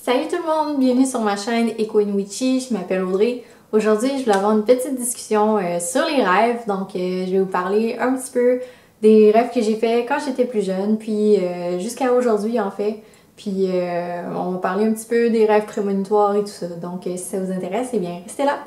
Salut tout le monde, bienvenue sur ma chaîne Eko Inuichi, je m'appelle Audrey. Aujourd'hui, je voulais avoir une petite discussion sur les rêves, donc je vais vous parler un petit peu des rêves que j'ai fait quand j'étais plus jeune, puis jusqu'à aujourd'hui en fait. Puis on va parler un petit peu des rêves prémonitoires et tout ça, donc si ça vous intéresse, eh bien restez là!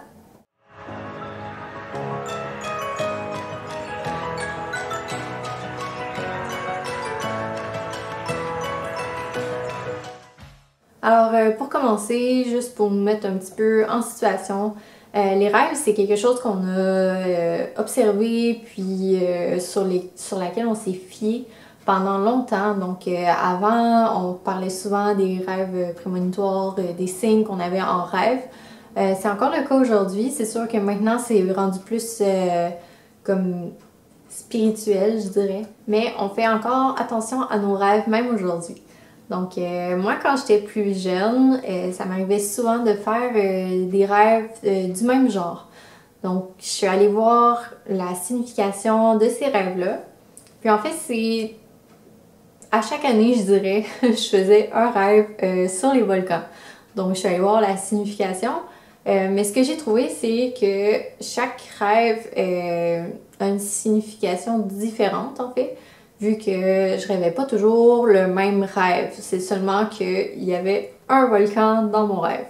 Alors, pour commencer, juste pour nous mettre un petit peu en situation, les rêves, c'est quelque chose qu'on a observé, puis sur laquelle on s'est fié pendant longtemps. Donc, avant, on parlait souvent des rêves prémonitoires, des signes qu'on avait en rêve. C'est encore le cas aujourd'hui. C'est sûr que maintenant, c'est rendu plus comme spirituel, je dirais. Mais on fait encore attention à nos rêves, même aujourd'hui. Donc, moi, quand j'étais plus jeune, ça m'arrivait souvent de faire des rêves du même genre. Donc, je suis allée voir la signification de ces rêves-là. Puis en fait, c'est à chaque année, je dirais, je faisais un rêve sur les volcans. Donc, je suis allée voir la signification. Mais ce que j'ai trouvé, c'est que chaque rêve a une signification différente, en fait, vu que je rêvais pas toujours le même rêve. C'est seulement qu'il y avait un volcan dans mon rêve.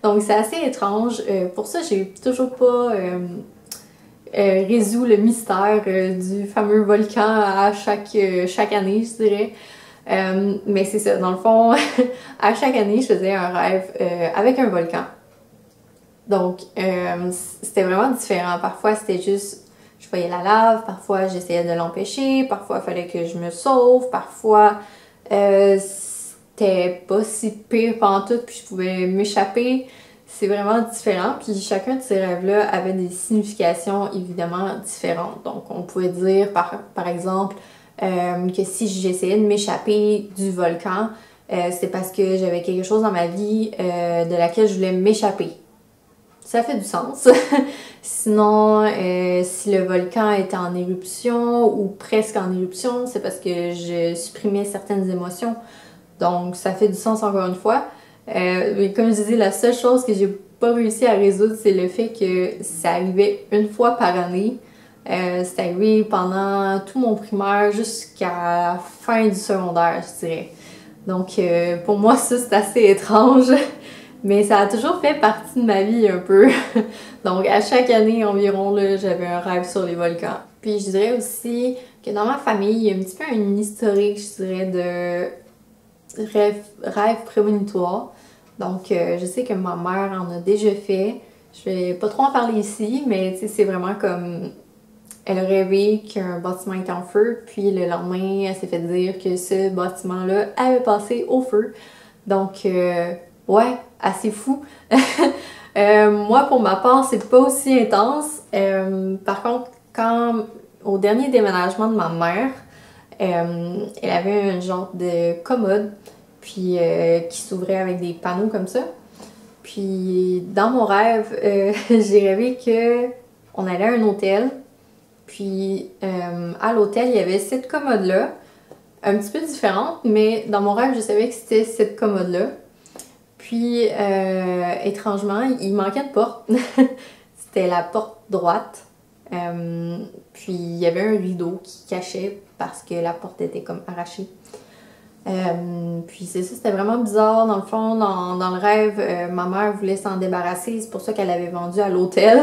Donc, c'est assez étrange. Pour ça, j'ai toujours pas résolu le mystère du fameux volcan à chaque année, je dirais. Mais c'est ça, dans le fond, à chaque année, je faisais un rêve avec un volcan. Donc, c'était vraiment différent. Parfois, c'était juste, je voyais la lave, parfois, j'essayais de l'empêcher, parfois, il fallait que je me sauve, parfois, c'était pas si pire pantoute, puis je pouvais m'échapper. C'est vraiment différent. Puis, chacun de ces rêves-là avait des significations, évidemment, différentes. Donc, on pouvait dire, par exemple, que si j'essayais de m'échapper du volcan, c'était parce que j'avais quelque chose dans ma vie de laquelle je voulais m'échapper. Ça fait du sens. Sinon, si le volcan était en éruption ou presque en éruption, c'est parce que je supprimais certaines émotions. Donc, ça fait du sens encore une fois. Mais comme je disais, la seule chose que j'ai pas réussi à résoudre, c'est le fait que ça arrivait une fois par année. C'est arrivé pendant tout mon primaire jusqu'à la fin du secondaire, je dirais. Donc, pour moi, ça, c'est assez étrange. Mais ça a toujours fait partie de ma vie un peu. Donc, à chaque année environ, j'avais un rêve sur les volcans. Puis, je dirais aussi que dans ma famille, il y a un petit peu une historique, je dirais, de rêves prémonitoires. Donc, je sais que ma mère en a déjà fait. Je vais pas trop en parler ici, mais c'est vraiment comme... Elle a rêvé qu'un bâtiment était en feu, puis le lendemain, elle s'est fait dire que ce bâtiment-là avait passé au feu. Donc, ouais, assez fou. Moi, pour ma part, c'est pas aussi intense. Par contre, au dernier déménagement de ma mère, elle avait un genre de commode, puis qui s'ouvrait avec des panneaux comme ça. Puis, dans mon rêve, j'ai rêvé que on allait à un hôtel. Puis, à l'hôtel, il y avait cette commode-là, un petit peu différente, mais dans mon rêve, je savais que c'était cette commode-là. Puis, étrangement, il manquait de porte. C'était la porte droite. Puis, il y avait un rideau qui cachait parce que la porte était comme arrachée. Puis, c'est ça, c'était vraiment bizarre. Dans le fond, dans le rêve, ma mère voulait s'en débarrasser. C'est pour ça qu'elle l'avait vendu à l'hôtel.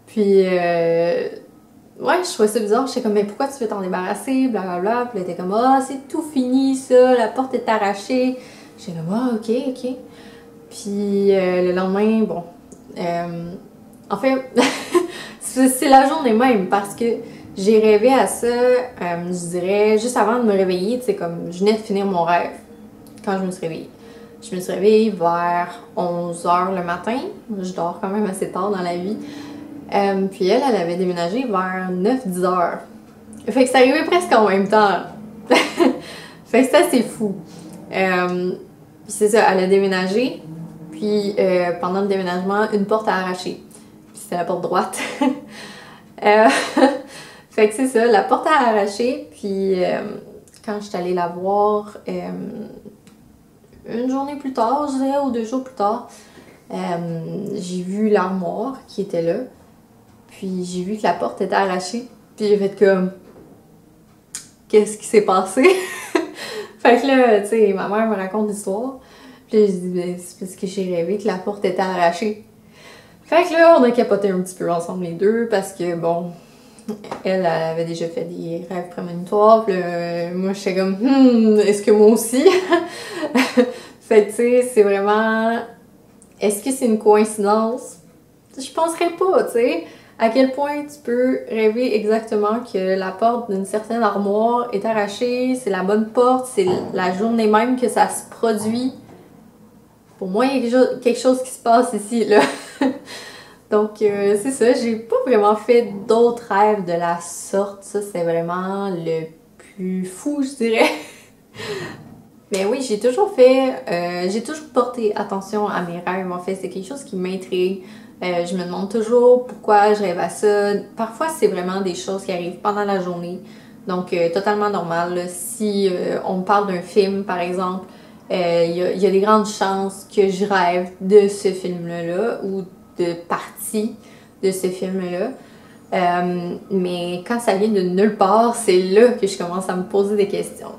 Puis, ouais, je trouvais ça bizarre. J'étais comme, mais pourquoi tu veux t'en débarrasser? Blablabla. Puis, elle était comme, ah, c'est tout fini, ça. La porte est arrachée. J'étais comme, ah, ok, ok. Puis le lendemain, bon. En fait, c'est la journée même parce que j'ai rêvé à ça, je dirais, juste avant de me réveiller. Tu sais, comme, je venais de finir mon rêve quand je me suis réveillée. Je me suis réveillée vers 11h le matin. Je dors quand même assez tard dans la vie. Puis elle avait déménagé vers 9-10 heures. Fait que c'est arrivé presque en même temps. Fait que c'est assez fou. Puis c'est ça, elle a déménagé, puis pendant le déménagement, une porte a arraché. Puis c'était la porte droite. Fait que c'est ça, la porte a arraché, puis quand je suis allée la voir, une journée plus tard, je dirais, ou 2 jours plus tard, j'ai vu l'armoire qui était là. Puis j'ai vu que la porte était arrachée. Puis j'ai fait comme... Qu'est-ce qui s'est passé? Fait que là, tu sais, ma mère me raconte l'histoire. Puis là, je dis, ben, c'est parce que j'ai rêvé que la porte était arrachée. Fait que là, on a capoté un petit peu ensemble les deux parce que, bon, elle avait déjà fait des rêves prémonitoires. Puis là, moi, j'étais comme, est-ce que moi aussi? Fait que, tu sais, c'est vraiment... Est-ce que c'est une coïncidence? Je penserais pas, tu sais. À quel point tu peux rêver exactement que la porte d'une certaine armoire est arrachée, c'est la bonne porte, c'est la journée même que ça se produit. Pour moi, il y a quelque chose qui se passe ici, là. Donc, c'est ça, j'ai pas vraiment fait d'autres rêves de la sorte. Ça, c'est vraiment le plus fou, je dirais. Mais oui, j'ai toujours porté attention à mes rêves, en fait. C'est quelque chose qui m'intrigue. Je me demande toujours pourquoi je rêve à ça. Parfois, c'est vraiment des choses qui arrivent pendant la journée. Donc, totalement normal, là. Si on me parle d'un film, par exemple, il y a des grandes chances que je rêve de ce film-là ou de parties de ce film-là. Mais quand ça vient de nulle part, c'est là que je commence à me poser des questions.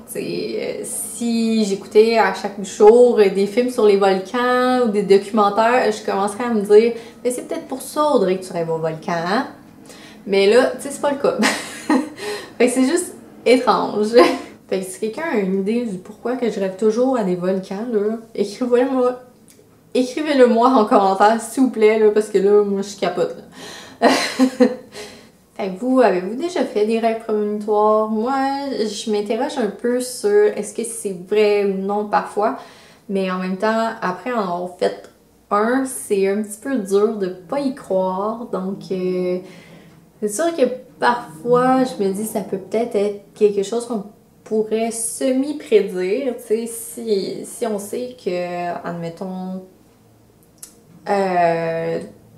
Si j'écoutais à chaque jour des films sur les volcans ou des documentaires, je commencerais à me dire mais c'est peut-être pour ça, Audrey, que tu rêves au volcan, hein? Mais là, tu sais, c'est pas le cas. Fait que c'est juste étrange. Fait que si quelqu'un a une idée du pourquoi que je rêve toujours à des volcans, là, écrivez-le moi en commentaire, s'il vous plaît, là, parce que là, moi, je capote, là. Fait que vous, avez-vous déjà fait des rêves prémonitoires? Moi, je m'interroge un peu sur est-ce que c'est vrai ou non parfois, mais en même temps, après en avoir fait un, c'est un petit peu dur de pas y croire, donc c'est sûr que parfois, je me dis ça peut peut-être être quelque chose qu'on pourrait semi-prédire, tu sais, si on sait que, admettons,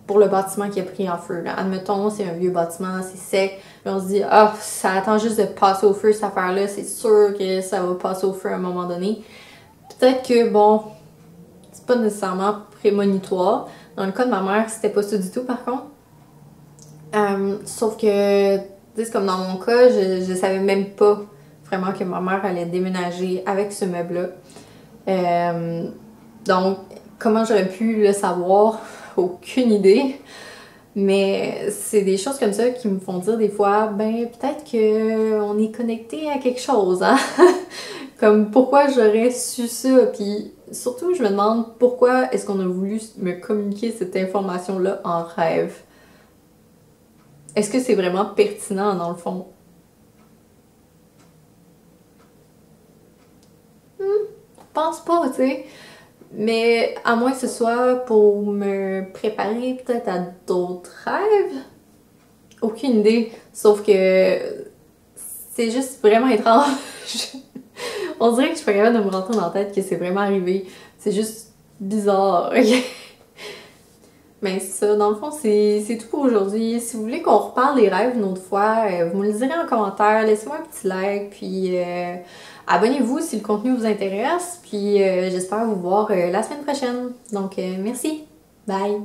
pour le bâtiment qui a pris en feu. Là. Admettons, c'est un vieux bâtiment, c'est sec. Puis on se dit, ah, ça attend juste de passer au feu, cette affaire-là. C'est sûr que ça va passer au feu à un moment donné. Peut-être que, bon, c'est pas nécessairement prémonitoire. Dans le cas de ma mère, c'était pas ça du tout, par contre. Sauf que, tu sais, c'est comme dans mon cas, je savais même pas vraiment que ma mère allait déménager avec ce meuble-là. Donc, comment j'aurais pu le savoir? Aucune idée. Mais c'est des choses comme ça qui me font dire des fois, ben peut-être qu'on est connecté à quelque chose, hein? Comme pourquoi j'aurais su ça? Puis surtout, je me demande pourquoi est-ce qu'on a voulu me communiquer cette information-là en rêve? Est-ce que c'est vraiment pertinent dans le fond? Je pense pas, tu sais. Mais à moins que ce soit pour me préparer peut-être à d'autres rêves. Aucune idée. Sauf que c'est juste vraiment étrange. On dirait que je suis pas capable de me rentrer dans la tête que c'est vraiment arrivé. C'est juste bizarre. Mais ça, dans le fond, c'est tout pour aujourd'hui. Si vous voulez qu'on reparle des rêves une autre fois, vous me le direz en commentaire. Laissez-moi un petit like, puis abonnez-vous si le contenu vous intéresse. Puis j'espère vous voir la semaine prochaine. Donc, merci. Bye!